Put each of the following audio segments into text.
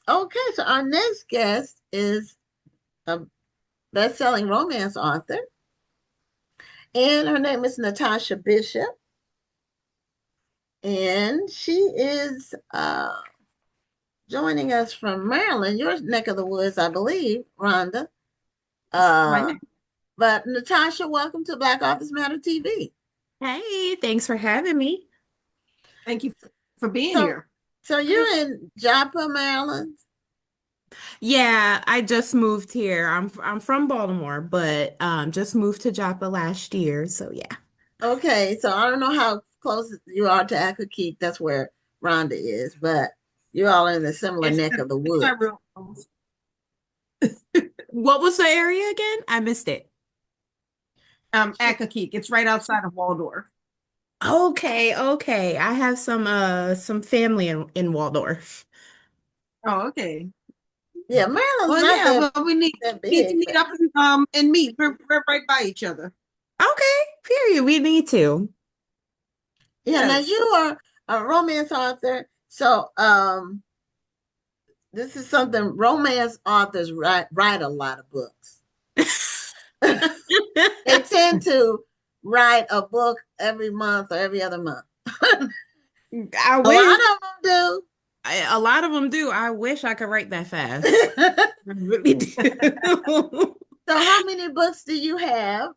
Okay, so our next guest is a best-selling romance author, and her name is Natasha Bishop, and she is joining us from Maryland, your neck of the woods, I believe, Rhonda. My Uh, name. but Natasha, welcome to Black Authors Matter TV. Hey, thanks for having me. Thank you for being So, here. so you're in Joppa, Maryland. Yeah, I just moved here. I'm from Baltimore, but just moved to Joppa last year. So yeah. Okay, so I don't know how close you are to Akakik. That's where Rhonda is, but you all are in a similar neck of the It's not woods. real close. What was the area again? I missed it. Akakik. It's right outside of Waldorf. Okay, okay. I have some family in Waldorf. Oh, okay. Yeah, Maryland's Well, not yeah. that Well, we that need to big, meet but up and meet. We're right by each other. Okay, period. We need to. yeah. Now you Yes. are a romance author, so this is something romance authors write a lot of books. They tend to write a book every month or every other month. I A lot wish of them a lot of them do. I wish I could write that fast. do. I really do. So, how many books do you have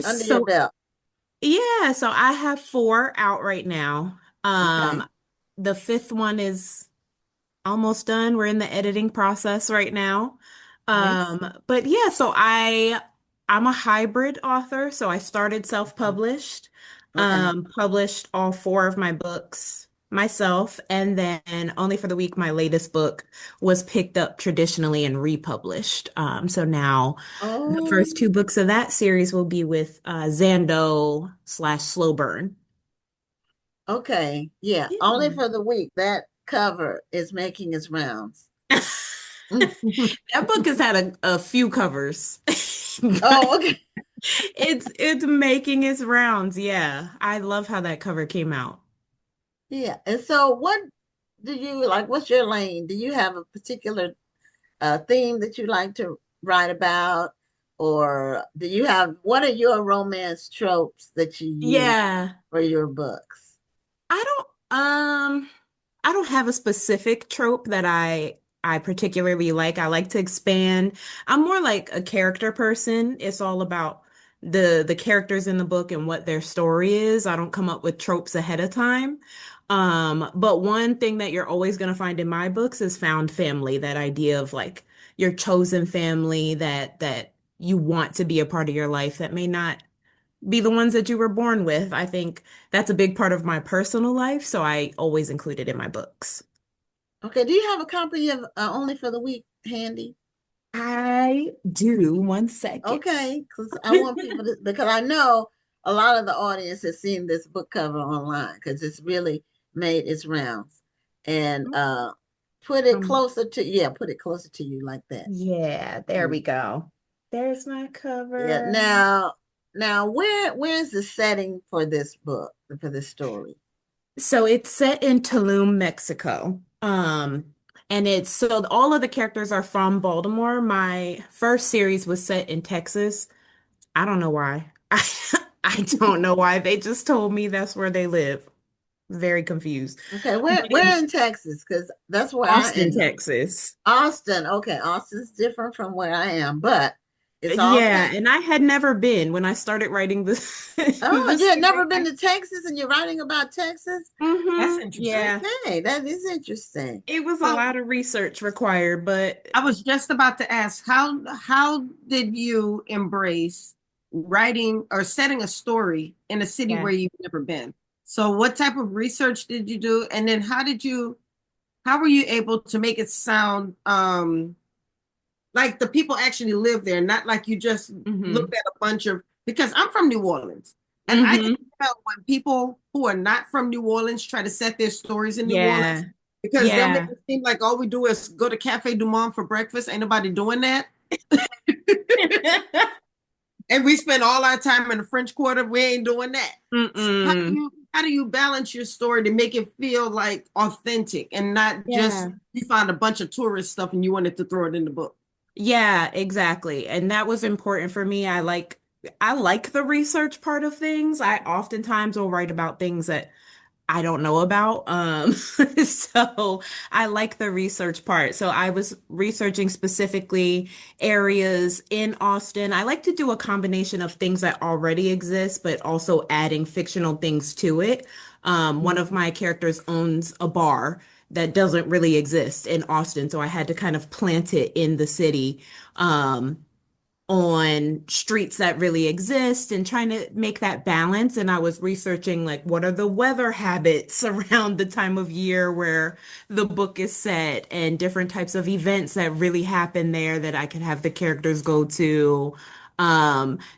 under your So belt? yeah, so I have four out right now. Okay, The fifth one is almost done. We're in the editing process right now. nice. But yeah, I'm a hybrid author, so I started self-published, Okay. published all four of my books myself, and then Only for the Week, my latest book was picked up traditionally and republished. So now the Oh, first two books of that series will be with Zando slash Slow Burn. okay. Yeah. Only Yeah. for the week. That cover is making its rounds. Mm. That book has had a few covers, but Oh, okay. it's making its rounds. Yeah, I love how that cover came out. Yeah. And so, what do you like? What's your lane? Do you have a particular theme that you like to write about? Or do you have, what are your romance tropes that you use Yeah, for your books? I I don't have a specific trope that I particularly like. I like to expand. I'm more like a character person. It's all about the characters in the book and what their story is. I don't come up with tropes ahead of time. But one thing that you're always going to find in my books is found family, that idea of like your chosen family that you want to be a part of your life that may not be the ones that you were born with. I think that's a big part of my personal life, so I always include it in my books. Okay. Do you have a copy of Only for the Week handy? I do. One second. Okay, because I want people to, because I know a lot of the audience has seen this book cover online because it's really made its rounds. And put it Um, closer to, yeah, put it closer to you like that. yeah, there Mm. we go. There's my Yeah. cover. Now, where's the setting for this book, for this story? So it's set in Tulum, Mexico. And it's so all of the characters are from Baltimore. My first series was set in Texas. I don't know why. I don't know why. They just told me that's where they live. Very confused. Okay, But where in Texas? Because that's where I Austin, am. Texas. Austin. Okay, Austin's different from where I am, but it's all Yeah, Texas. and I had never been when I started writing this Oh, the you had series. never been to Texas and you're writing about Texas? That's interesting. Yeah, Okay, that is interesting. it was a Well, lot of research required, but I was just about to ask how did you embrace writing or setting a story in a city yeah. where you've never been? So what type of research did you do? And then how were you able to make it sound like the people actually live there, not like you just looked hmm at a bunch of, because I'm from New Orleans and I can hmm tell when people who are not from New Orleans try to set their stories in New Orleans Yeah. because they'll make Yeah. it seem like all we do is go to Cafe Du Monde for breakfast. Ain't nobody doing that. And we spend all our time in the French Quarter. We ain't doing that. So Mm-mm. how do you balance your story to make it feel like authentic and not just Yeah. you find a bunch of tourist stuff and you wanted to throw it in the book? Yeah, exactly. And that was important for me. I like the research part of things. I oftentimes will write about things that I don't know about. So I like the research part. So I was researching specifically areas in Austin. I like to do a combination of things that already exist, but also adding fictional things to it. One of my characters owns a bar that doesn't really exist in Austin, so I had to kind of plant it in the city. Um, on streets that really exist and trying to make that balance. And I was researching like what are the weather habits around the time of year where the book is set and different types of events that really happen there that I could have the characters go to.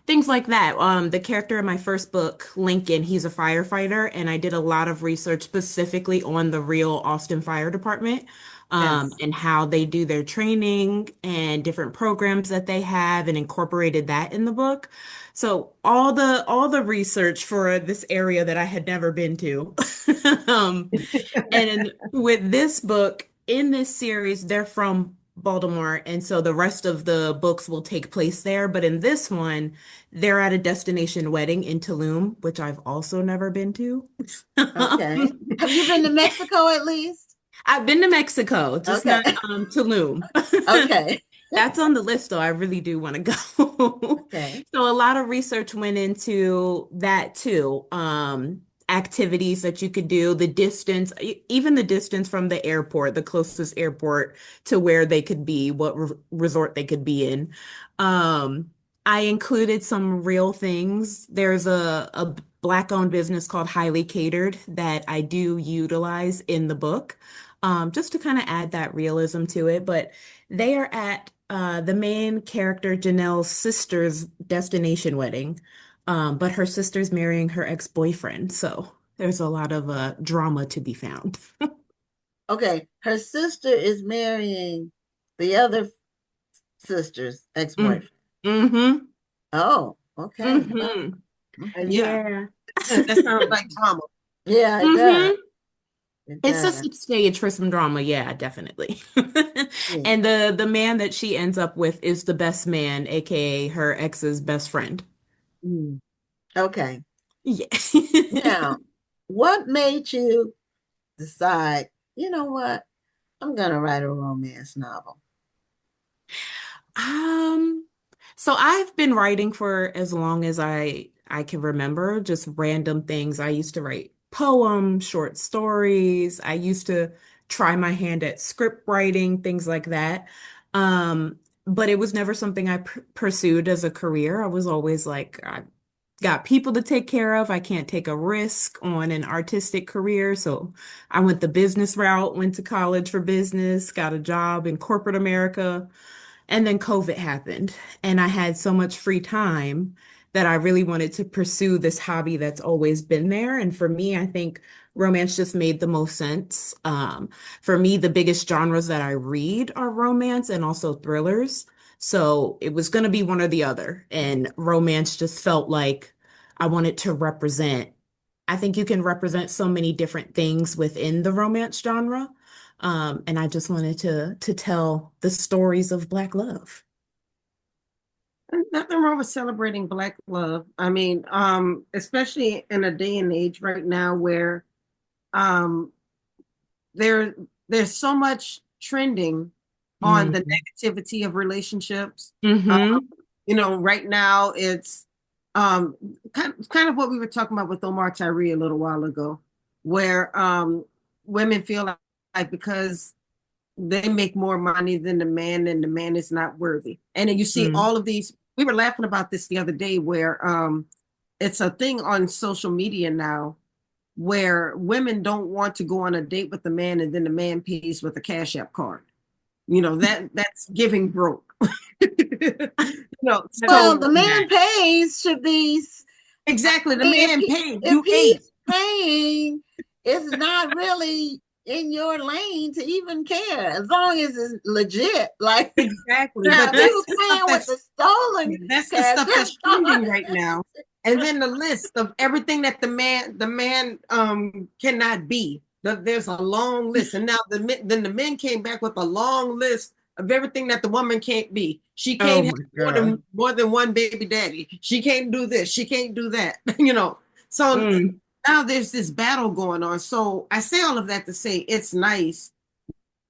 Things like that. The character in my first book, Lincoln, he's a firefighter, and I did a lot of research specifically on the real Austin Fire Department Yes. and how they do their training and different programs that they have and incorporated that in the book. So all the research for this area that I had never been to. Um, and with this book in this series, they're from Baltimore, and so the rest of the books will take place there. But in this one, they're at a destination wedding in Tulum, which I've also never been to. Okay. Have you been to Mexico at least? I've been to Mexico, just Okay. not Tulum. Okay. That's on the list, though. I really do want to go. Okay. So a lot of research went into that too. Activities that you could do, the distance, even the distance from the airport, the closest airport to where they could be, what resort they could be in. Um, I included some real things. There's a Black-owned business called Highly Catered that I do utilize in the book, just to kind of add that realism to it. But they are at the main character Janelle's sister's destination wedding, but her sister's marrying her ex-boyfriend, so there's a lot of drama to be found. Okay. Her sister is marrying the other sister's Mm. ex-boyfriend. Mm-hmm. Oh, okay. Wow. Mm-hmm. Okay. Yeah, Yeah. that sounds like drama. Yeah, it does. Mm-hmm. It It does. sets the stage for some drama, yeah, definitely. Yeah. And the man that she ends up with is the best man, aka her ex's best friend. Mm. Okay. Yeah. Now, what made you decide, you know what? I'm gonna write a romance novel. Um, so I've been writing for as long as I can remember, just random things. I used to write poems, short stories. I used to try my hand at script writing, things like that. But it was never something I pursued as a career. I was always like, I got people to take care of. I can't take a risk on an artistic career. So I went the business route, went to college for business, got a job in corporate America. And then COVID happened, and I had so much free time that I really wanted to pursue this hobby that's always been there. And for me, I think romance just made the most sense. For me, the biggest genres that I read are romance and also thrillers. So it was going to be one or the other. And romance just felt like I wanted to represent. I think you can represent so many different things within the romance genre. And I just wanted to tell the stories of Black love. And nothing wrong with celebrating Black love. I mean, especially in a day and age right now where um, there there's so much trending on the Mm-hmm. negativity of relationships. Um, Mm-hmm. right now it's um, kind of what we were talking about with Omar Tyree a little while ago, where women feel like because they make more money than the man and the man is not worthy. And then you see all of these, we were laughing about this the other day where it's a thing on social media now where women don't want to go on a date with the man and then the man pays with a Cash App card. That's giving broke. Well, So the man pays should be, exactly the if man paid, if you ate. he's paying, it's not really in your lane to even care as long as it's legit. Like Exactly. now, But if he was paying with the stolen that's the cash, stuff that's trending right now. And then the list of everything that the man cannot be. There's a long list, and now then the men came back with a long list of everything that the woman can't be. She Oh can't have my God. more than one baby daddy. She can't do this. She can't do that. You know. So Mm, now there's this battle going on. So I say all of that to say it's nice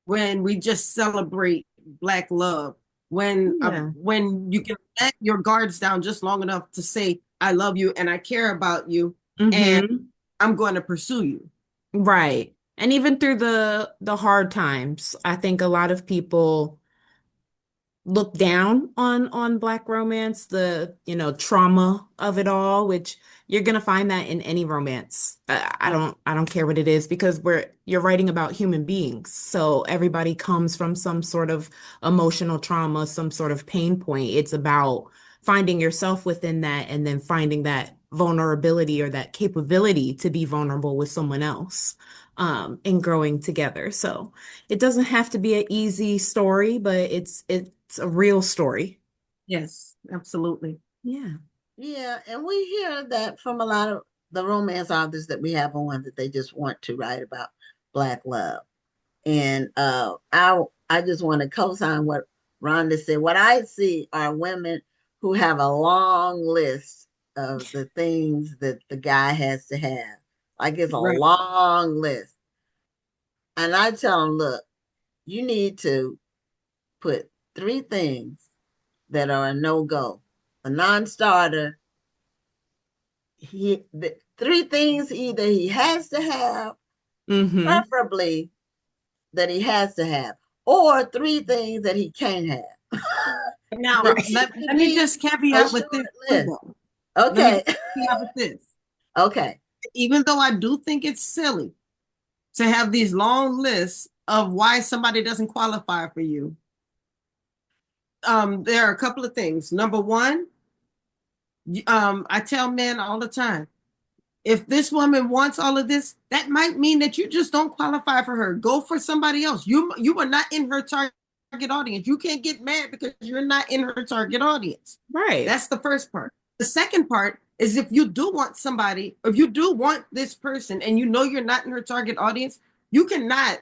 when we just celebrate Black love, yeah. when you can let your guards down just long enough to say I love you and I care about you and Hmm. I'm going to pursue you. Right. And even through the hard times, I think a lot of people look down on Black romance, the, trauma of it all, which you're gonna find that in any romance. Yeah. I don't care what it is because you're writing about human beings. So everybody comes from some sort of emotional trauma, some sort of pain point. It's about finding yourself within that and then finding that vulnerability or that capability to be vulnerable with someone else, and growing together. So it doesn't have to be an easy story, but it's a real story. Yes, absolutely. Yeah. Yeah, and we hear that from a lot of the romance authors that we have on that they just want to write about Black love. And I just want to co-sign what Rhonda said. What I see are women who have a long list of the things that the guy has to have. Like it's a Right. long list. And I tell them, look, you need to put three things that are a no-go. A non-starter, the three things either he has to have, Mm-hmm. preferably that he has to have, or three things that he can't have. Now, There Right. needs to let me be just a caveat with short this too, list. though. Let me Okay. just caveat with this. Okay. Even though I do think it's silly to have these long lists of why somebody doesn't qualify for you, there are a couple of things. Number one, I tell men all the time, if this woman wants all of this, that might mean that you just don't qualify for her. Go for somebody else. You are not in her target audience. You can't get mad because you're not in her target audience. Right. That's the first part. The second part is if you do want somebody, if you do want this person and you know you're not in her target audience, you cannot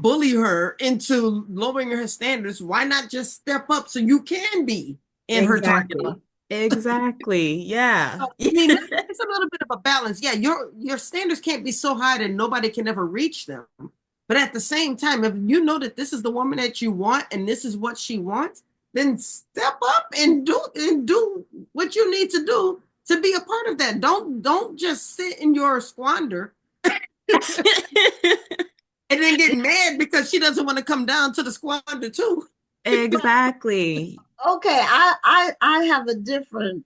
bully her into lowering her standards. Why not just step up so you can be in her target audience? Exactly. Exactly. Yeah. So, I mean, it's a little bit of a balance. Yeah, your standards can't be so high that nobody can ever reach them. But at the same time, if you know that this is the woman that you want and this is what she wants, then step up and do what you need to do to be a part of that. Don't just sit in your squander and then get mad because she doesn't want to come down to the squander too. Exactly. Okay. I have a different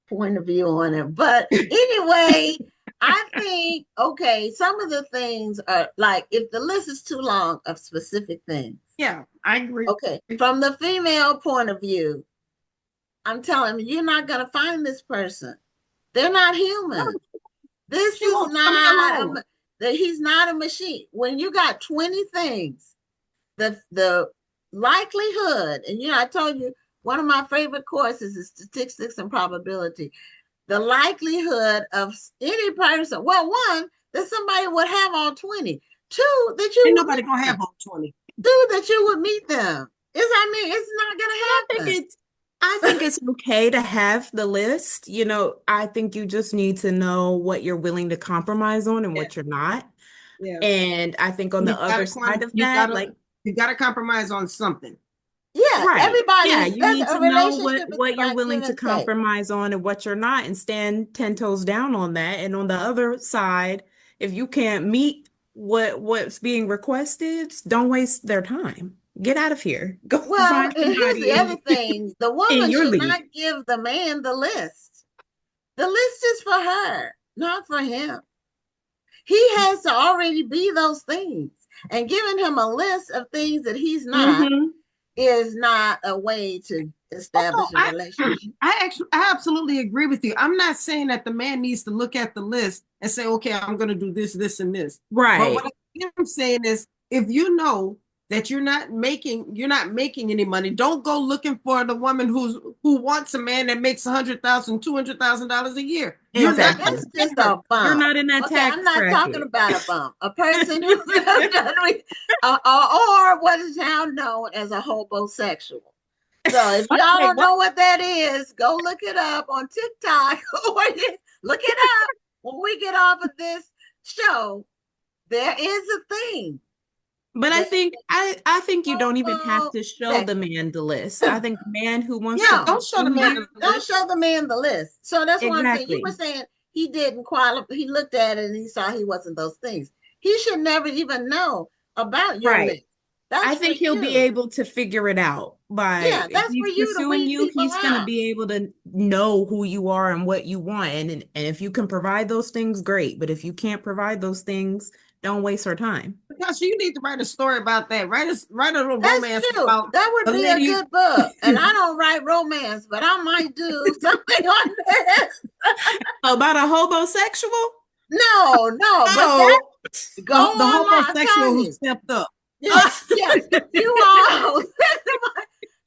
point of view on it. But anyway, I think, okay, some of the things are like if the list is too long of specific things. Yeah, I agree. Okay. From the female point of view, I'm telling you, you're not going to find this person. They're not human. This She is won't tell me not alone. he's not a machine. When you got 20 things, the likelihood, and I told you one of my favorite courses is statistics and probability. The likelihood of any person, well, one, that somebody would have all 20. Two, that you Ain't would nobody meet gonna them. have all 20. Two, that you would meet them. It's not I think gonna it's I think it's okay to have the list. I think you just need to know what you're willing to compromise on and Yeah, what you're not. yeah. And I think on You the other gotta side of you that, gotta like, you gotta compromise on something. Yeah, right. Yeah, everybody, you that's need a to know what relationship is what you're about willing give to and take. compromise on and what you're not and stand 10 toes down on that. And on the other side, if you can't meet what's being requested, don't waste their time. Get out of here. Go Well, find and here's the somebody other thing. The in woman your should not league. give the man the list. The list is for her, not for him. He has to already be those things. And giving him a list of things that he's not Hmm. is not a way to Oh no, establish a I relationship. I absolutely agree with you. I'm not saying that the man needs to look at the list and say, okay, I'm gonna do this, this, and this. But what Right. I am saying is if you know that you're not making any money. Don't go looking for the woman who wants a man that makes $100,000, $200,000 a year. You're Okay, not Exactly. going that's to get just her. a You're bump. not in that Okay, I'm tax not talking bracket. about a bump. A person who's or what is now known as a hobosexual. So if y'all Wait, don't what? know what that is, go look it up on TikTok or look it up when we get off of this show. There is a thing. But I There's think I think you don't even have to show the homosexual. man the list. I think the man who wants to Yeah, No, don't show the man continue the don't list. show the man the list. So that's one thing you were exactly. saying. He didn't qualify. He looked at it and he saw he wasn't those things. He should never even know about your Right. list. That's I for think he'll be you. able to figure it out by Yeah, if that's for he's you to pursuing weed you, people he's going to out. be able to know who you are and what you want. And if you can provide those things, great. But if you can't provide those things, don't waste our time. Natasha, you need to write a story about that. Write a little That's romance true. about That would a be a lady. good book. And I don't write romance, but I might do something on this. About a hobosexual? No, no, but that Oh, go The online. I'm homosexual telling who you. stepped up. Yeah, yeah. You all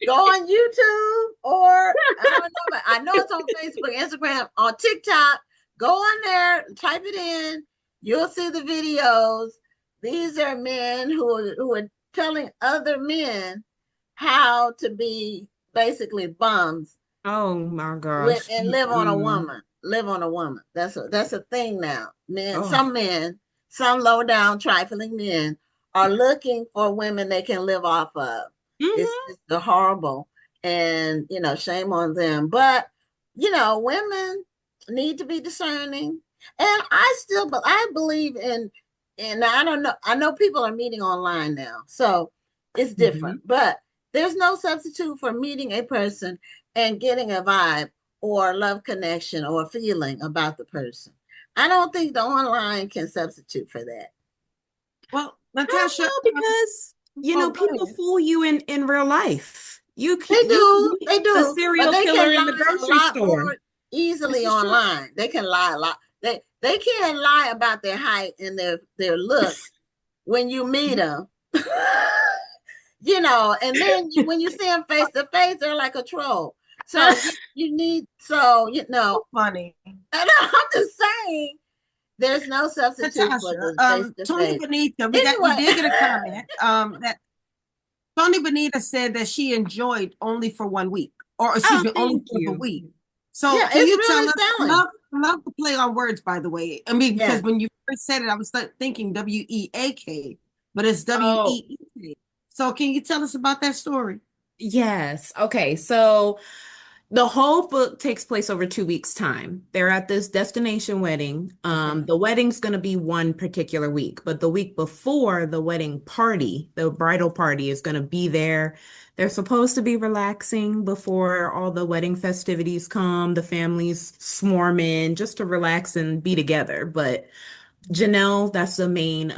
go on YouTube or I don't know, but I know it's on Facebook, Instagram, on TikTok. Go on there, type it in. You'll see the videos. These are men who are telling other men how to be basically bums oh my with gosh. and live on a Mm-mm. woman. Live on a woman. That's a thing now. Oh. Men, some low down trifling men are looking for women they can live off of. Hmm. It's horrible, and shame on them. But women need to be discerning, and but I believe in. And I don't know. I know people are meeting online now, so it's different. Hmm. But there's no substitute for meeting a person and getting a vibe or love connection or feeling about the person. I don't think the online can substitute for that. Well, I Natasha, don't know because go people ahead. fool you in real life. They You can do, meet they a do, but serial they can killer in the lie a grocery lot store. more easily This is true. online. They can lie a lot. They can't lie about their height and their looks when you meet them. And then when you see them face to face, they're like a troll. So you need So funny. I'm just saying there's no substitute for Natasha, the face to Tony face. Benita, we Anyway, did get a comment that Tony Benita said that she enjoyed only for 1 week, or excuse Oh, me, only thank for the you. week. So yeah, can it's you tell really us? selling. I love to play on words, by the way. I mean, because Yeah. when you first said it, I was thinking WEAK, but it's Oh, WEEK. So can you tell us about that story? yes. Okay. So the whole book takes place over 2 weeks' time. They're at this destination wedding. Okay. The wedding's going to be one particular week, but the week before the wedding party, the bridal party is going to be there. They're supposed to be relaxing before all the wedding festivities come. The families swarm in just to relax and be together. But Janelle, that's the main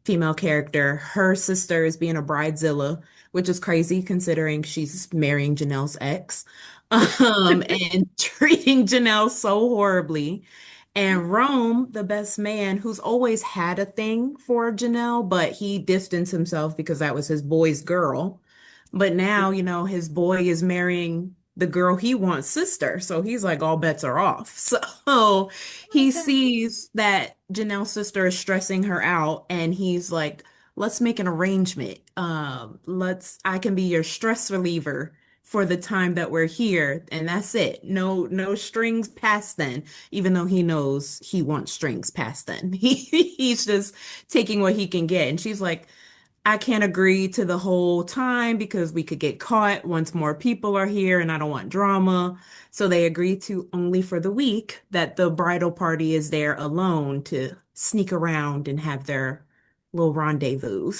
female character. Her sister is being a bridezilla, which is crazy considering she's marrying Janelle's ex, and treating Janelle so horribly. And Rome, the best man, who's always had a thing for Janelle, but he distanced himself because that was his boy's girl. But now, his boy is marrying the girl he wants' sister. So he's like, all bets are off. So he Okay. sees that Janelle's sister is stressing her out, and he's like, let's make an arrangement. I can be your stress reliever for the time that we're here, and that's it. No strings past then, even though he knows he wants strings past then. He's just taking what he can get. And she's like, I can't agree to the whole time because we could get caught once more people are here and I don't want drama. So they agree to only for the week that the bridal party is there alone to sneak around and have their little rendezvous.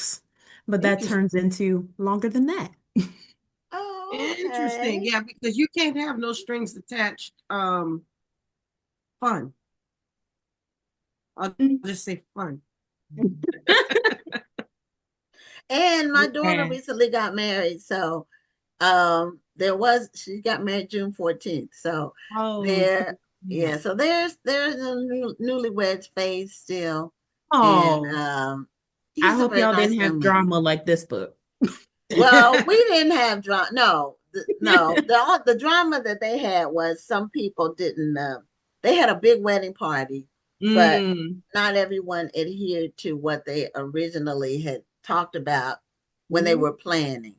But that Interesting. turns into longer than that. Oh, Interesting. okay. Yeah, because you can't have no strings attached. Fun. I'll just say fun. And my daughter Yeah. recently got married, so she got married June 14th. So Oh, there, yeah, so there's a newlyweds phase still. And oh, I He's a hope very y'all nice didn't young have man. drama like this book. Well, we didn't have drama. No, no. The drama that they had was some people didn't. They had a big wedding party, but Mm, not everyone adhered to what they originally had talked about when they were Mhm. planning.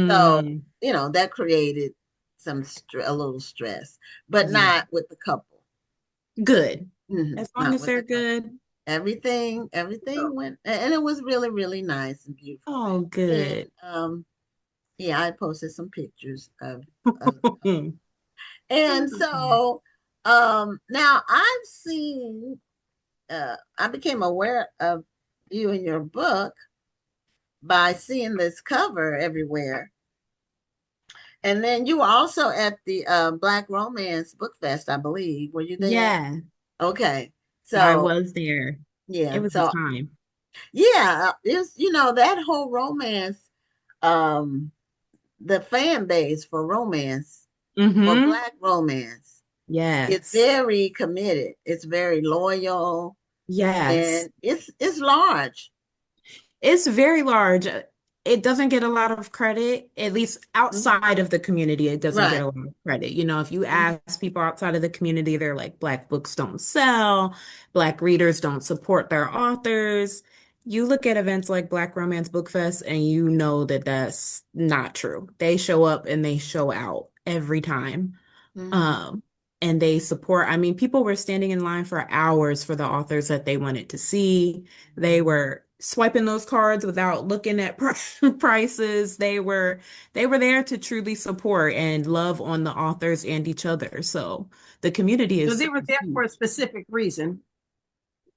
So, mm. that created a little stress, but Yeah. not with the couple. Good. As long Not as with they're the couple. good. Everything went, and it was really, really nice and beautiful. Oh, And good. yeah, I posted some pictures of the couple. And so now I became aware of you and your book by seeing this cover everywhere. And then you were also at the Black Romance Book Fest, I believe. Were you there? Yeah, Okay. I So, was there. It yeah. was a So, time. yeah, that whole romance, um, the fan base for romance, for Mm-hmm. Black romance, is Yes. very committed. It's very loyal, Yes. and it's large. It's very large. It doesn't get a lot of credit, at least Hmm. outside of the community. It doesn't get Right. a lot of credit. You know, if you Hmm. ask people outside of the community, they're like, Black books don't sell, Black readers don't support their authors. You look at events like Black Romance Book Fest, and you know that that's not true. They show up and they show out every time. Hmm. Um, and they support, I mean, people were standing in line for hours for the authors that they wanted to see. They were swiping those cards without looking at prices. They were there to truly support and love on the authors and each other. So the community So they is were there huge. for a specific reason.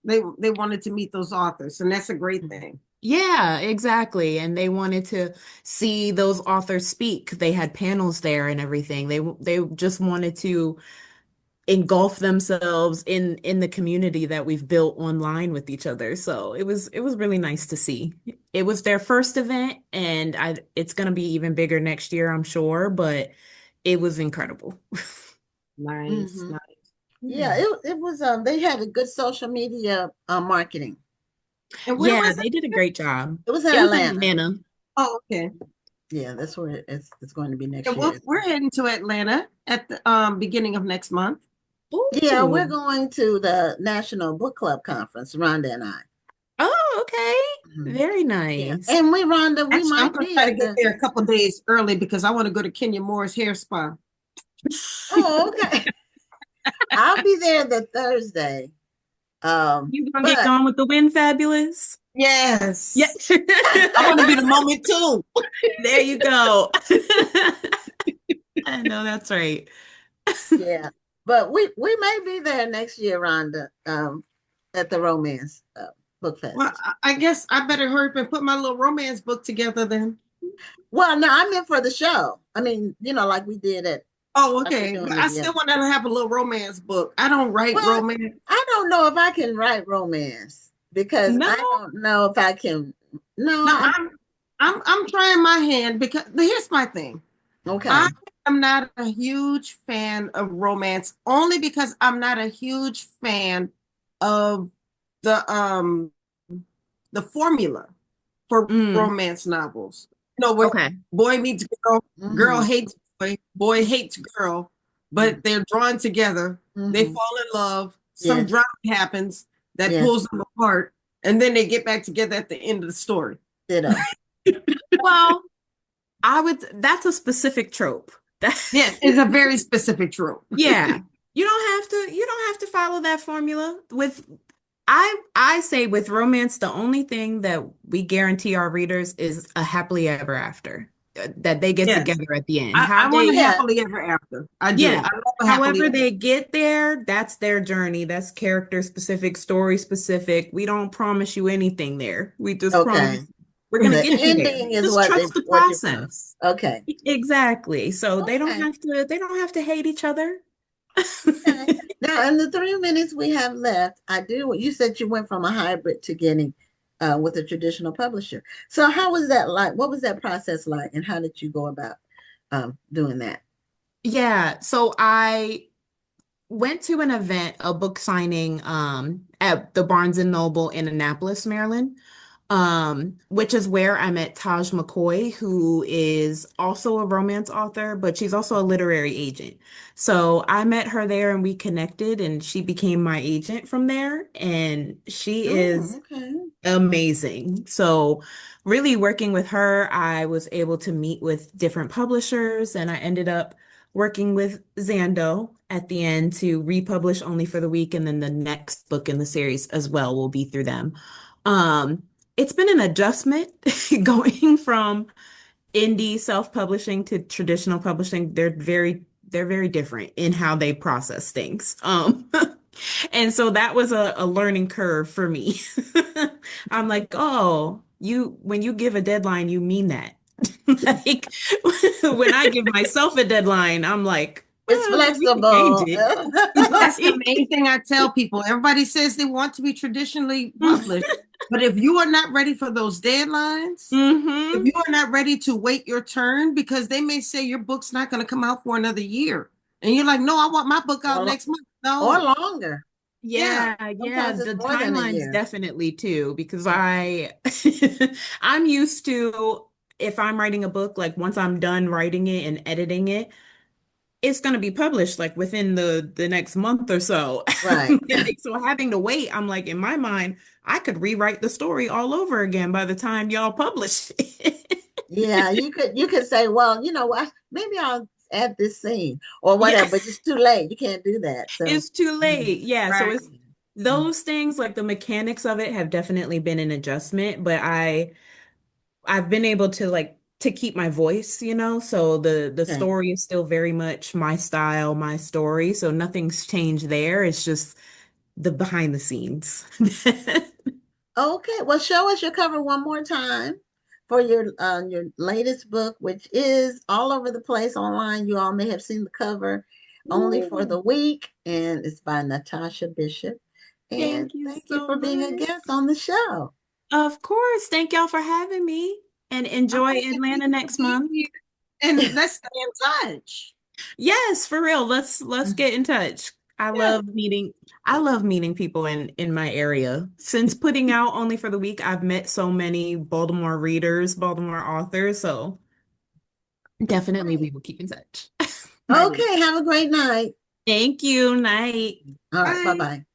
They wanted to meet those authors, and that's a great thing. Yeah, exactly. And they wanted to see those authors speak. They had panels there and everything. They just wanted to engulf themselves in the community that we've built online with each other. So it was really nice to see. It was their first event, and I it's gonna be even bigger next year, I'm sure, but it was incredible. Nice, Hmm. nice. Yeah, Yeah. it was they had a good social media marketing. And where Yeah, was they did a it? great job. It was in It was in Atlanta. Atlanta. Oh, okay. Yeah, that's where it's going to be next And year. we're heading to Atlanta at the beginning of next month. Yeah, we're Ooh. going to the National Book Club Conference, Rhonda and I. Oh, okay. Mhm. Very Yeah, nice. and Rhonda, we Actually, I'm might going to be try to at get the. there a couple days early because I want to go to Kenya Moore's hair spa. Oh, okay. I'll be there the Thursday. You gonna get But gone with the wind, fabulous? Yeah. Yes. I want to be the moment too. There you go. I know that's right. yeah, but we may be there next year, Rhonda, at the Romance Book Well, Fest. I guess I better hurry up and put my little romance book together then. Well, no, I'm in for the show. I mean, like we did Oh, like we're okay. doing But it. I Yeah. still want to have a little romance book. I don't write Well, romance. I don't know if I can write romance because No. I don't know if I can. No, No, I I'm trying my hand because here's my thing. I okay. am not a huge fan of romance only because I'm not a huge fan of the the formula for Mm, romance novels. Where okay. boy meets girl, girl Hmm. hates boy, boy hates girl, but they're drawn together. They Hmm. fall in love. Some Yes. drama happens that Yes. pulls them apart, and then they get back together at the end of the story. Ditto. Well, that's a specific trope. That, Yes, it's a very specific trope. yeah. You don't have to follow that formula. I say with romance, the only thing that we guarantee our readers is a happily ever after. That they get Yes, together at the end. How I want a they Yeah. happily ever after. I do. Yeah. I love a happily However ever. they get there, that's their journey. That's character specific, story specific. We don't promise you anything there. We just Okay. promise we're going to The get you there. ending is Just trust the what you promised. process. Okay. Exactly. So Okay. they don't have to hate each other. Okay. Now, in the 3 minutes we have left, I do. You said you went from a hybrid to getting with a traditional publisher. So, how was that like? What was that process like, and how did you go about doing that? Yeah, so I went to an event, a book signing at the Barnes and Noble in Annapolis, Maryland. which is where I met Taj McCoy, who is also a romance author, but she's also a literary agent. So I met her there and we connected, and she became my agent from there. And she Oh, is okay. amazing. So, really working with her, I was able to meet with different publishers, and I ended up working with Zando at the end to republish Only for the Week, and then the next book in the series as well will be through them. Um, it's been an adjustment going from indie self-publishing to traditional publishing. They're very different in how they process things. And so that was a learning curve for me. I'm like, oh, when you give a deadline, you mean that. Like when I give myself a deadline, I'm like, It's well, but we can change flexible. it. That's the Like, main thing I tell people. Everybody says they want to be traditionally published, but if you are not ready for those deadlines, if hmm you are not ready to wait your turn, because they may say your book's not going to come out for another year, and you're like, no, I want my book out or, next month. or No, longer. yeah, Yeah, Sometimes it's the more than a timelines year. definitely too, because I'm used to if I'm writing a book, like once I'm done writing it and editing it, it's going to be published like within the next month or so. Right. So having to wait, I'm like in my mind, I could rewrite the story all over again by the time y'all publish it. Yeah, you could say, well, you know what, maybe I'll add this scene or Yeah, whatever, but it's too late. You can't do that. So, it's too mm, late. Yeah, so right. it's those things like the mechanics of it have definitely been an adjustment, but I've been able to like to keep my voice, so the okay. story is still very much my style, my story, so nothing's changed there. It's just the behind the scenes. Okay. Well, show us your cover one more time for your latest book, which is all over the place online. You all may have seen the cover, Only for Ooh, the Week, and it's by Natasha Bishop. And thank you thank you so for being a much. guest on the show. Of course. Thank y'all for having me and All enjoy right, thank you Atlanta for next being month. here, and let's stay in touch. Yes, for real. Let's get in touch. Yeah. I love meeting people in my area. Since putting out Only for the Week, I've met so many Baltimore readers, Baltimore authors, so definitely we Great. will keep in touch. Righty. Okay. Have a great night. Thank you. Night. All right. Bye Bye. bye.